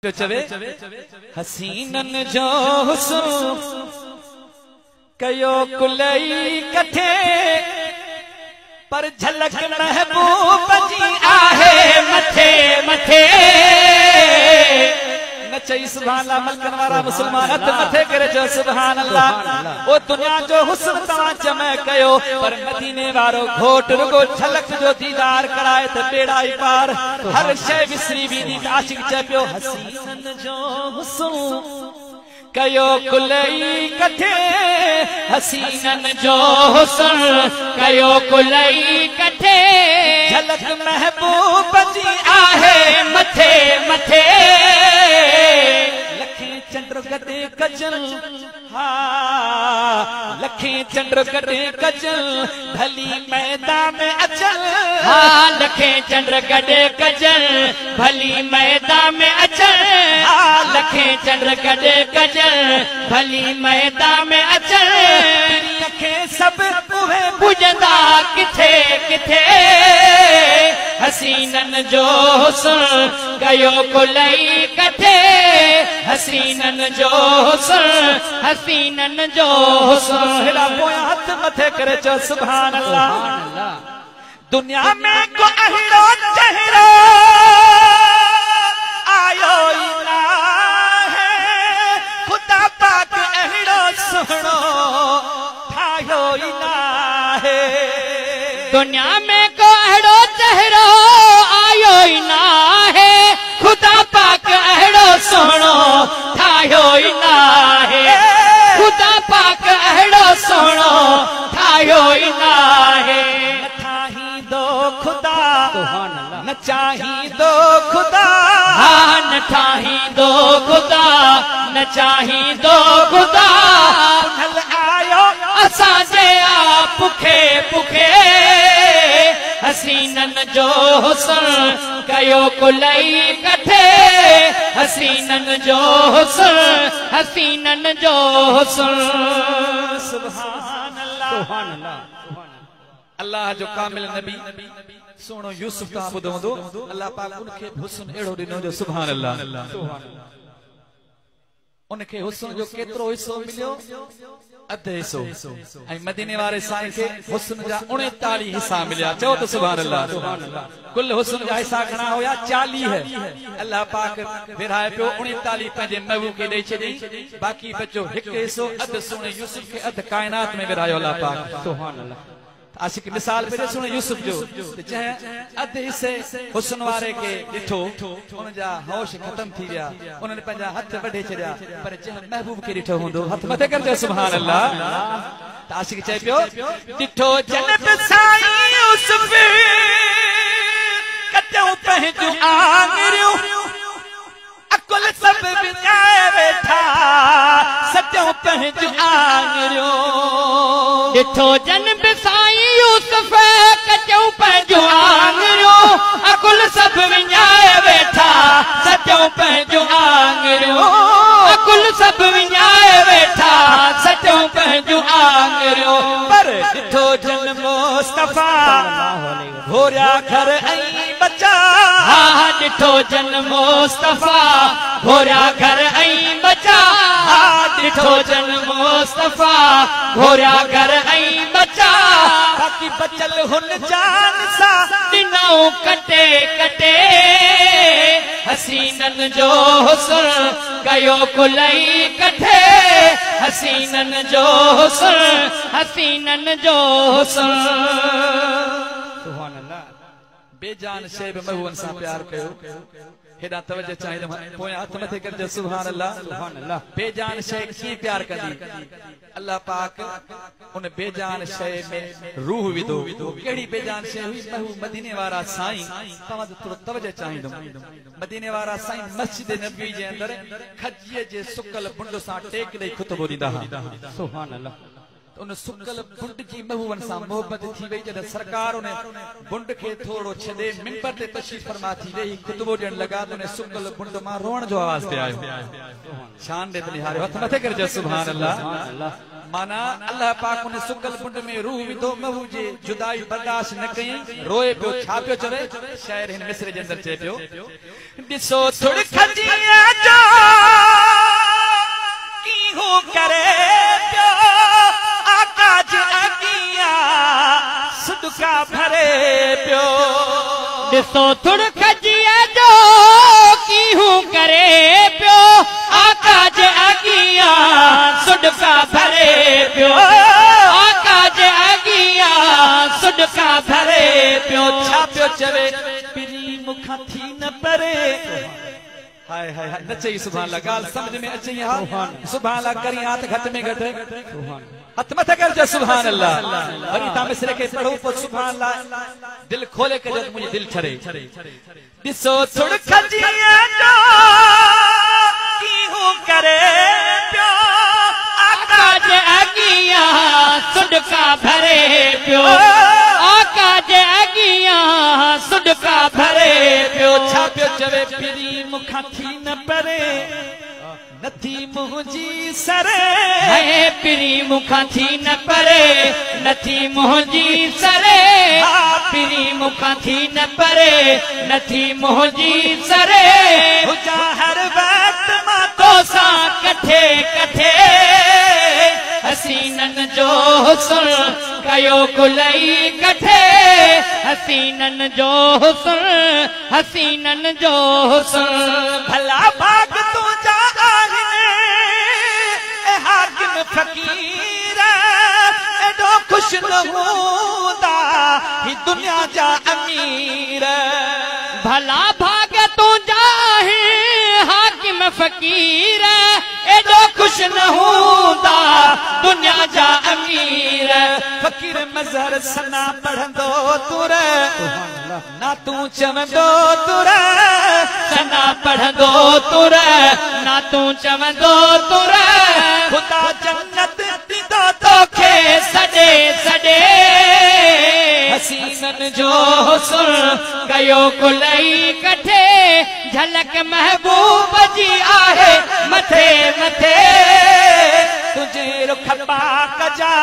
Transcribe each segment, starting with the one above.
चवे हसीनन जो हुस्न कयो कुलई कथे पर झलक महबूब जी आहे मथे मथे नचई सुभान अल्लाह मलकन वारा मुसलमान हथ मथे करे जो सुभान अल्लाह। ओ दुनिया जो हुस्न तवा चमे कयो पर मदीने वारो घोट रुगो झलक जो दीदार कराए त बेड़ा ई पार हर शय विसरी वीदी आशिक चपियो हसीनन जो हुस्न कयो कुलई कथे हसीनन जो हुस्न कयो कुलई कथे झलक महबूब जी आहे मथे मथे लखे चंद्र गदे कजल हाँ लखे चंद्र गदे कजल भली मैदान में अचल हाँ लखे चंद्र गदे कजल भली मैदान में अचल हाँ लखे चंद्र गदे कजल भली मैदान में अचल लखे सब उहे बुझंदा किथे किथे हसीनन जो हुस्न कयो कुलई कथे हसीनन जो हुस्न हसीनन जो हुस्न हेड़ा पोया हथ मथे करे चो सुभान अल्लाह। दुनिया में को अहिड़ो चेहरो आयो ई ना है खुदा पाक अहिड़ो सुहिणो ठाहियो ई ना है दुनिया में को अहिड़ो चेहरो आयो ई ना है खुदा पाक अहिड़ो सुहिणो ठाहियो ई ना है खुदा पाक अहिड़ो सुहिणो ठाहियो ई ना है न ठाहींदो खुदा न चाहींदो खुदा हाँ न ठाहींदो खुदा न चाहींदो खुदा हल आयो असांजे आ पुखे पुखे हसीनन जो हुस्न कयो कुलई कथे हसीनन जो हुस्न हसीनन जो हुस्न सुभान अल्लाह सुभान अल्लाह। अल्लाह जो कामिल नबी सोनो यूसुफ ता ॿुधो हूंदो अल्लाह पाक उनखे हुस्न एड़ो ॾिनो जो सुभान अल्लाह उनखे हुस्न जो केतिरो हिस्सो मिलियो अधु हिस्सो ऐं मदीने वारे साईं खे हुस्न जा 39 हिस्सा मिलिया चओ त सुभान अल्लाह। कुल हुस्न जा हिस्सा घणा हुया 40 अल्लाह पाक विराए पियो 39 पंहिंजे महबूब खे ॾेई छॾी बाक़ी बचो हिकु हिस्सो अधु सुहिणे यूसुफ खे अधु काइनात में विरायो अल्लाह पाक सुभान अल्लाह। आशिक मिसाल पे सुने यूसुफ जो अधे हिस्से हुस्न वारे के ॾिठो उन जा होश खत्म थी विया उन्हनि पंहिंजा हथ वढे छॾिया पर जंहिं महबूब खे ॾिठो हूंदो हथ मथे कर सुभान अल्लाह। त आशिक चए पियो ॾिठो जन्नत साईं यूसुफ कटियो पंहिंजूं आङिरियूं अकुल सब विञाए वेठा सटियो पंहिंजूं आङिरियूं ॾिठो जन्नत साईं यूसुफ कटियो पंहिंजूं आङिरियूं अकुल सब विञाए वेठा सटियो पंहिंजूं आङिरियूं अकुल सब विञाए वेठा सटियो पंहिंजूं आङिरियूं पर ॾिठो जन मुस्तफा घोरिया घर ऐं बचा हा ॾिठो जन मुस्तफा घोरिया घर ऐं बचा हा ॾिठो जन मुस्तफा घोरिया घर ऐं बचा बाक़ी बचल हुन जान सा ॾिनऊं कटे कटे हसीनन जो हुस्न कयो कुलई कथे हसीनन जो हुस्न हसीनन जो हुस्न सुभान अल्लाह। बेजान शे बि महबूबन सां प्यार कयो हेॾा तवजो चाहींदुमि पोयां हथ मथे कर सुभान अल्लाह सुभान अल्लाह। बेजान शे कीअं प्यार कंदी अल्लाह पाक उन बेजान शे में रूह विधो कहिड़ी बेजान शे हुई महबूब मदीने वारा साईं तव्हां थोरो तवजो चाहींदुमि मदीने वारा साईं मस्जिद नबी जे अंदर खजीअ जे सुकल बुंड सां टेक ॾेई खुतबो ॾींदा हुआ सुभान अल्लाह। उन सुकल बुंड जी महबूबन सां मोहब्बत थी वई जॾहिं सरकार उन बुंड खे थोरो छॾे मिंबर ते तशरीफ़ फरमा थी वेही खुतबो ॾियण लॻा त उन सुकल बुंड मां रोअण जो आवाज़ पे आयो शान ॾे निहारियो हथ मथे करे सुभान अल्लाह। माना अल्लाह पाक उन सुकल बुंड में रूह विधो महू जे जुदाई बर्दाश्त न कई रोए पियो छा पियो चवे शायर हिन मिसरे जे अंदर चए पियो ॾिसो थोड़ी खजिया ॾिसो थुड़ खजीअ जो कीहूं करे पियो आका जे अॻियां सुॾका भरे पियो आका जे अॻियां सुॾका भरे पियो छा पियो चवे पिरी मूंखां थी न परे हाय हाय हाय न चई सुभान अल्लाह ॻाल्हि समझ में अचे हा सुभान अल्लाह करी हाथ घट में घट हथ मथे कर जो सुभान अल्लाह वरी ता मिसरे के पढ़ो पोइ सुभान अल्लाह दिल खोले के जब मुझे दिल ठरे ॾिसो थुड़ खजीअ जो कीहूं करे पियो आका जे अॻियां सुॾका भरे पियो आका जे अॻियां सुॾका भरे पियो छा पियो चवे पिरी मूंखां थी न परे नथी मुंहिंजी सरे है पिरी मूंखां थी न परे नथी मुंहिंजी सरे पिरी मूंखां थी न परे नथी मुंहिंजी सरे हुजा हर वक्त मां तोसां कठे कठे हसीनन जो हुस्न कयो कुलई कठे हसीनन जो हुस्न हसीनन जो हुस्न भला भाग तुझा आहिनि ए हाकिम फकीर एॾो खुश न हूंदा ही दुनिया जा अमीर भला भाग तुझा है हाकिम फकीर एॾो खुश न हूंदा दुनिया जा अमीर फकीर मज़हर सना पढ़ंदो तुर ना तूं चवंदो तुर सना पढ़ंदो तुर ना तूं चवंदो तुर ख़ुदा जन्नत ॾींदो तोखे सॾे सॾे हसीनन जो हुस्न कयो कुलई कठे झलक महबूब जी आहे मथे मथे तुझे रुख पाक जा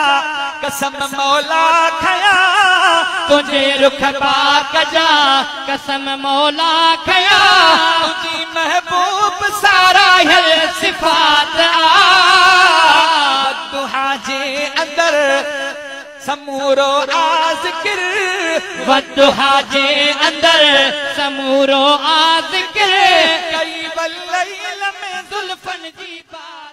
कसम मौला खया तुझे रुख पाक जा कसम मौला खया तुझी महबूब सारा हल सिफात दुहा जे अंदर समूरो आज़िकिर वदुहा जे अंदर समूरो आज़िकिर कई बल्लैल में जुल्फन जी बात